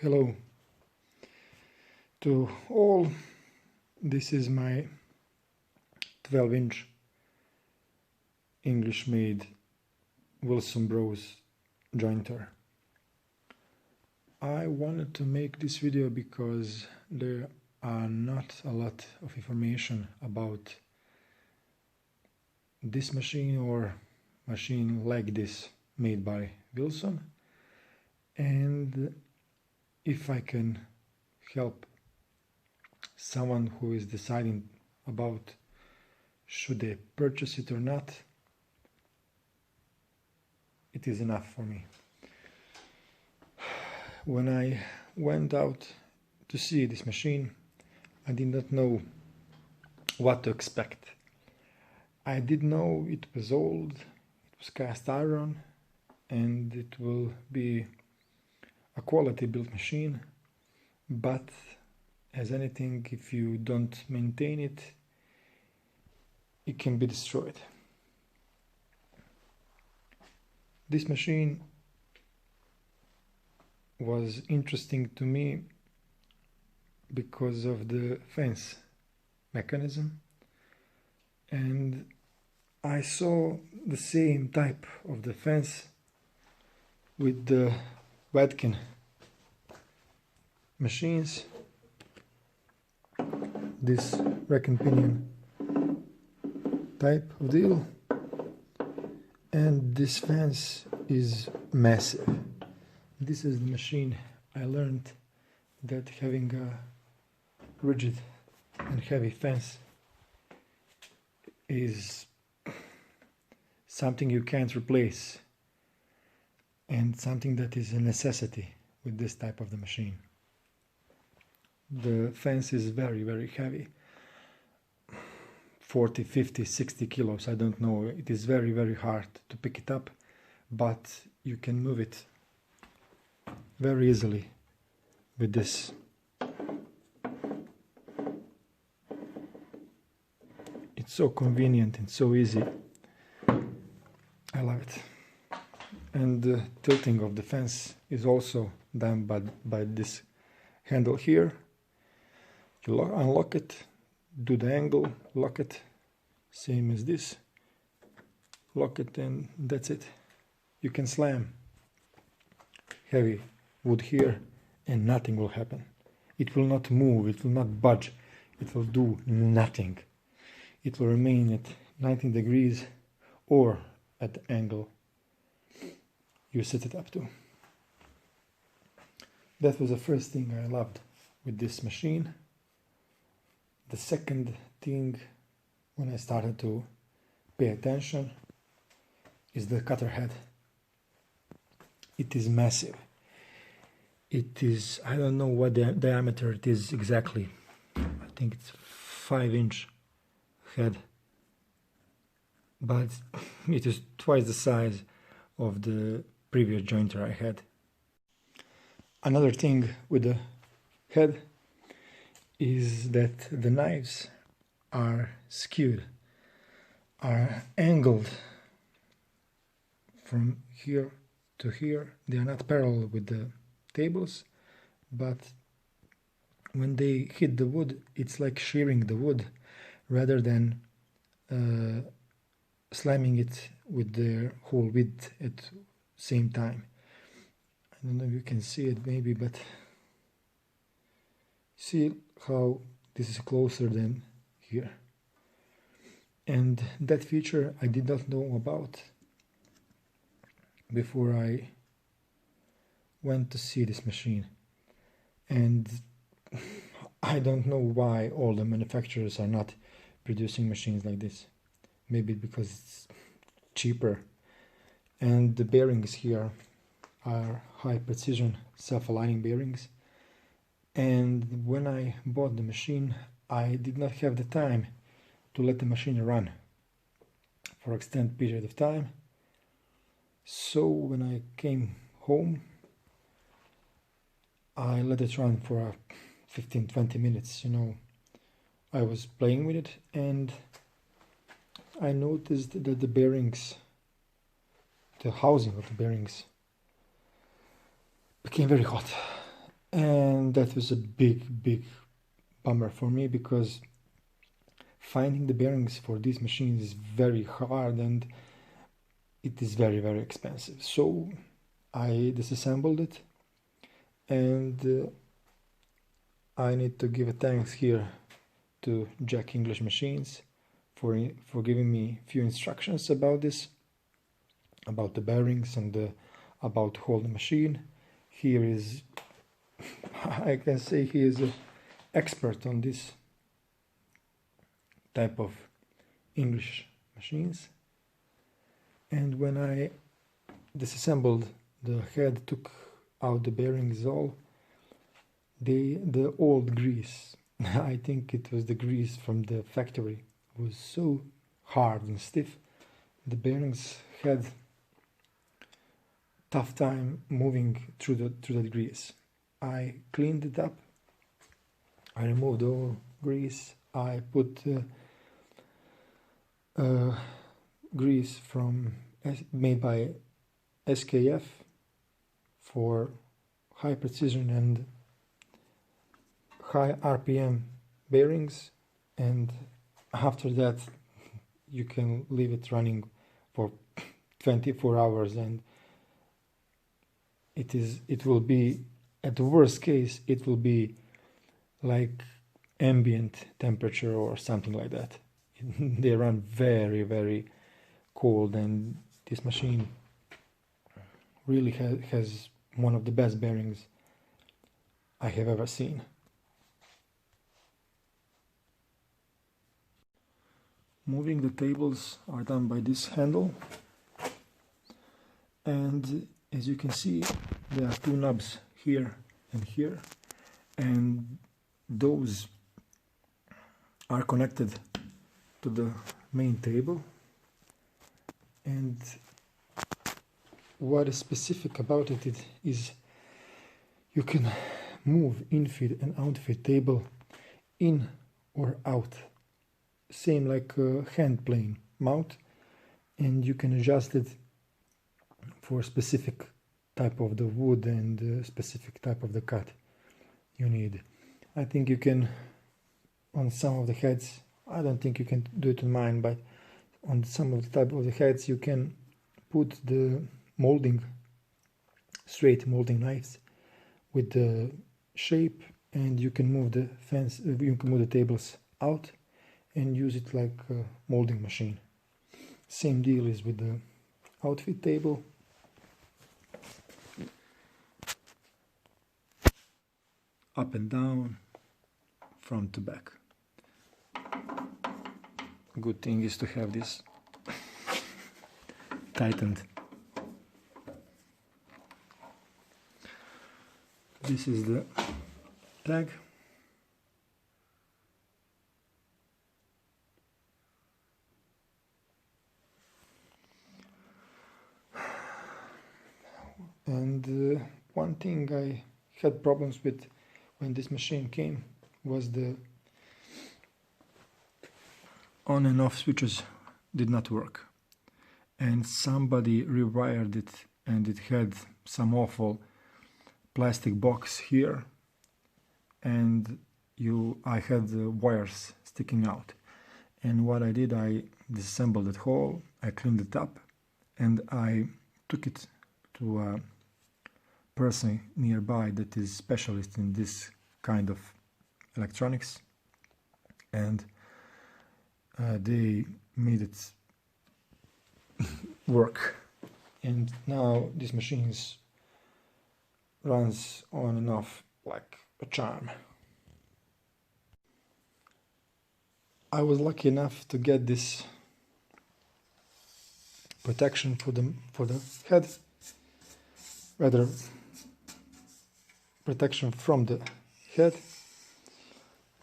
Hello to all. This is my 12-inch English-made Wilson Bros jointer. I wanted to make this video because there are not a lot of information about this machine or machine like this made by Wilson, and if I can help someone who is deciding about should they purchase it or not, it is enough for me. When I went out to see this machine, I did not know what to expect. I did know it was old, it was cast iron, and it will be a quality built machine, but as anything, if you don't maintain it, it can be destroyed. This machine was interesting to me because of the fence mechanism, and I saw the same type of the fence with the Wadkin machines, this rack and pinion type of deal, and this fence is massive. This is the machine I learned that having a rigid and heavy fence is something you can't replace, and something that is a necessity with this type of the machine. The fence is very, very heavy, 40, 50, 60 kilos, I don't know. It is very, very hard to pick it up, but you can move it very easily with this. It's so convenient and so easy. I love it. And the tilting of the fence is also done by this handle here. You unlock it, do the angle, lock it, same as this, lock it, and that's it. You can slam heavy wood here and nothing will happen. It will not move, it will not budge, it will do nothing. It will remain at 90 degrees or at the angle you set it up to. That was the first thing I loved with this machine. The second thing, when I started to pay attention, is the cutter head. It is massive. It is, I don't know what the diameter it is exactly. I think it's 5-inch head, but it is twice the size of the previous jointer I had. Another thing with the head is that the knives are skewed, are angled from here to here. They are not parallel with the tables, but when they hit the wood, it's like shearing the wood rather than slamming it with the whole width at the same time. I don't know if you can see it maybe, but see how this is closer than here. And that feature I did not know about before I went to see this machine. And I don't know why all the manufacturers are not producing machines like this. Maybe because it's cheaper. And the bearings here are high precision self-aligning bearings. And when I bought the machine, I did not have the time to let the machine run for extended period of time. So when I came home, I let it run for 15-20 minutes. You know, I was playing with it and I noticed that the bearings, the housing of the bearings became very hot. And that was a big bummer for me, because finding the bearings for these machines is very hard and it is very expensive. So I disassembled it, and I need to give a thanks here to Jack English Machines for giving me a few instructions about this, about the bearings and about to hold the machine. Here is, I can say he is an expert on this type of English machines. And when I disassembled the head, took out the bearings, all the old grease, I think it was the grease from the factory, was so hard and stiff. The bearings had tough time moving through the grease. I cleaned it up, I removed all grease, I put grease made by SKF for high precision and high RPM bearings, and after that you can leave it running for 24 hours and it will be, at the worst case, it will be like ambient temperature or something like that. They run very cold, and this machine really has one of the best bearings I have ever seen. Moving the tables are done by this handle, and as you can see there are two knobs here and here, and those are connected to the main table. And what is specific about it is you can move in-feed and out-feed table in or out, same like a hand plane mount, and you can adjust it for specific type of the wood and specific type of the cut you need. I think you can, on some of the heads, I don't think you can do it on mine, but on some of the type of the heads you can put the molding, straight molding knives with the shape, and you can move the fence, you can move the tables out and use it like a molding machine. Same deal is with the outfit table. Up and down, front to back. Good thing is to have this tightened. This is the tag. And one thing I had problems with when this machine came was the on and off switches did not work, and somebody rewired it, and it had some awful plastic box here, and I had the wires sticking out. And what I did, I disassembled it whole, I cleaned it up, and I took it to a person nearby that is specialist in this kind of electronics, and they made it work, and now this machine runs on and off like a charm. I was lucky enough to get this protection for the head, rather protection from the head,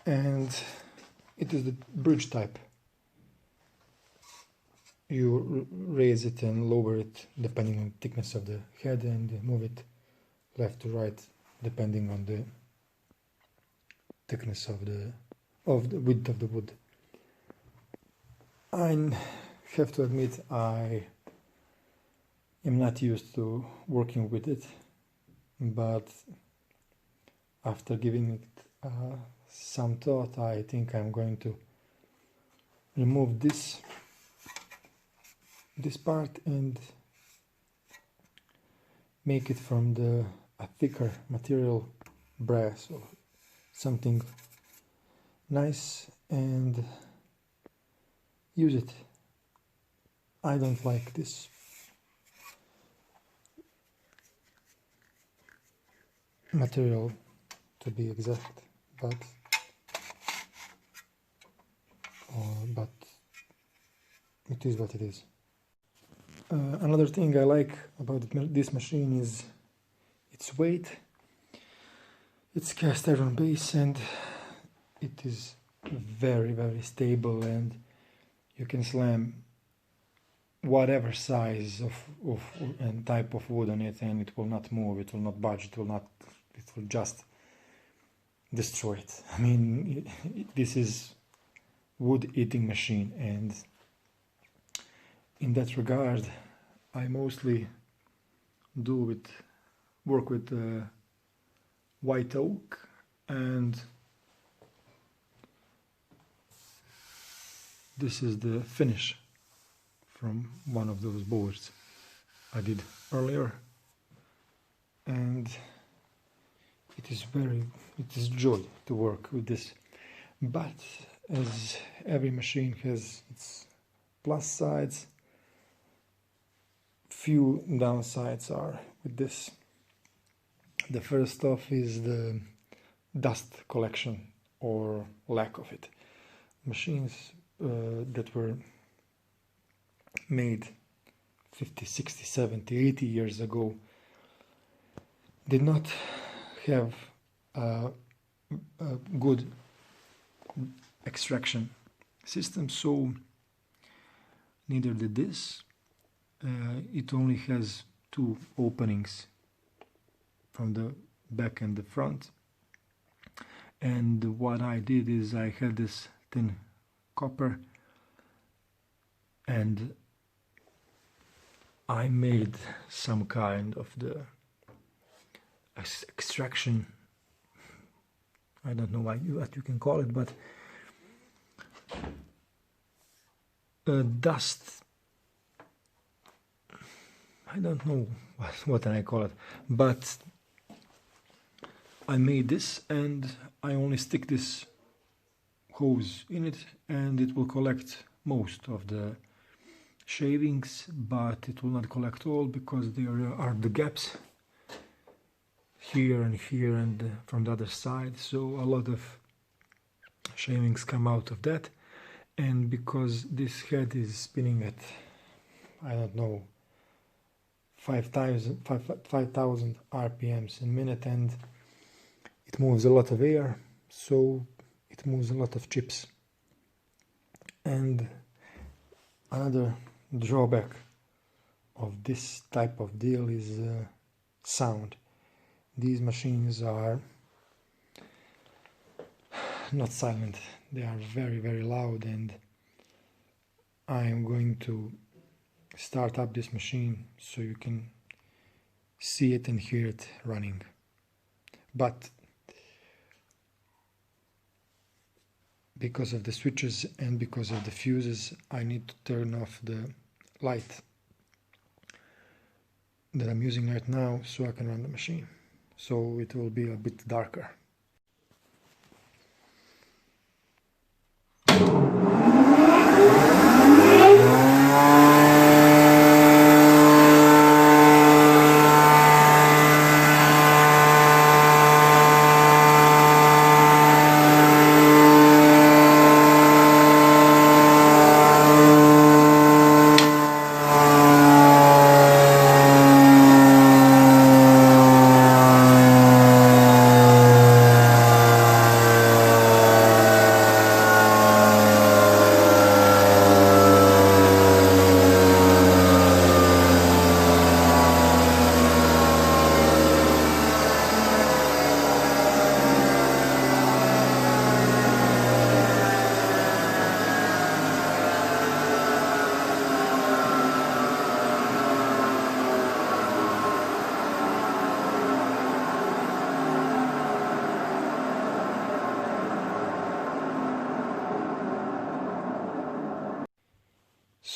and it is the bridge type. You raise it and lower it depending on the thickness of the head, and move it left to right depending on the thickness of the width of the wood. I have to admit I am not used to working with it, but after giving it some thought, I think I'm going to remove this part and make it from a thicker material, brass or something nice, and use it. I don't like this material, to be exact, but it is what it is. Another thing I like about this machine is its weight. It's cast iron base and it is very, very stable, and you can slam whatever size of and type of wood on it and it will not move, it will not budge, it will just destroy it. I mean, this is wood eating machine, and in that regard I mostly work with white oak, and this is the finish from one of those boards I did earlier, and it is joy to work with this. But as every machine has its plus sides, few downsides are with this. The first off is the dust collection or lack of it. Machines that were made 50, 60, 70, 80 years ago did not have a good extraction system, so neither did this. It only has two openings from the back and the front, and what I did is I had this thin copper and I made some kind of the extraction, I don't know what you can call it, but dust, I don't know what I call it, but I made this and I only stick this hose in it and it will collect most of the shavings, but it will not collect all because there are the gaps here and from the other side, so a lot of shavings come out of that. And because this head is spinning at, I don't know, 5,000 RPMs a minute, and it moves a lot of air, so it moves a lot of chips. And another drawback of this type of deal is sound. These machines are not silent, they are very, very loud, and I am going to start up this machine so you can see it and hear it running. But because of the switches and because of the fuses, I need to turn off the light that I'm using right now so I can run the machine. So it will be a bit darker.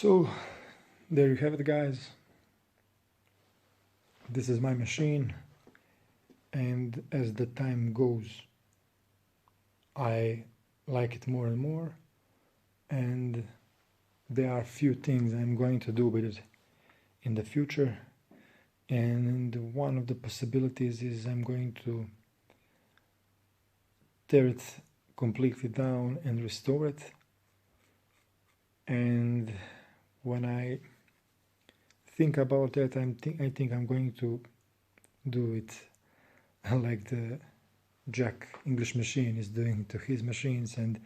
So there you have it, guys. This is my machine, and as the time goes I like it more and more, and there are few things I'm going to do with it in the future, and one of the possibilities is I'm going to tear it completely down and restore it. And when I think about that, I think I'm going to do it like the Jack English machine is doing to his machines and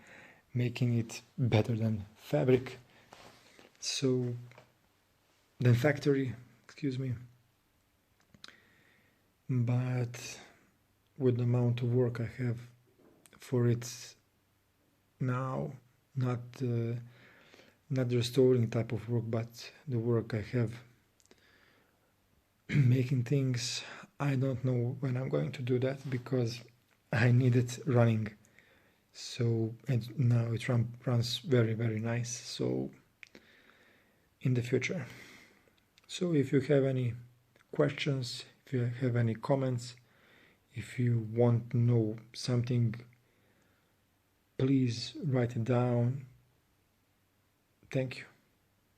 making it better than fabric. So than factory, excuse me. But with the amount of work I have for it now, not the restoring type of work, but the work I have making things, I don't know when I'm going to do that because I need it running. So, and now it runs very, very nice. So in the future. So if you have any questions, if you have any comments, if you want to know something, please write it down. Thank you.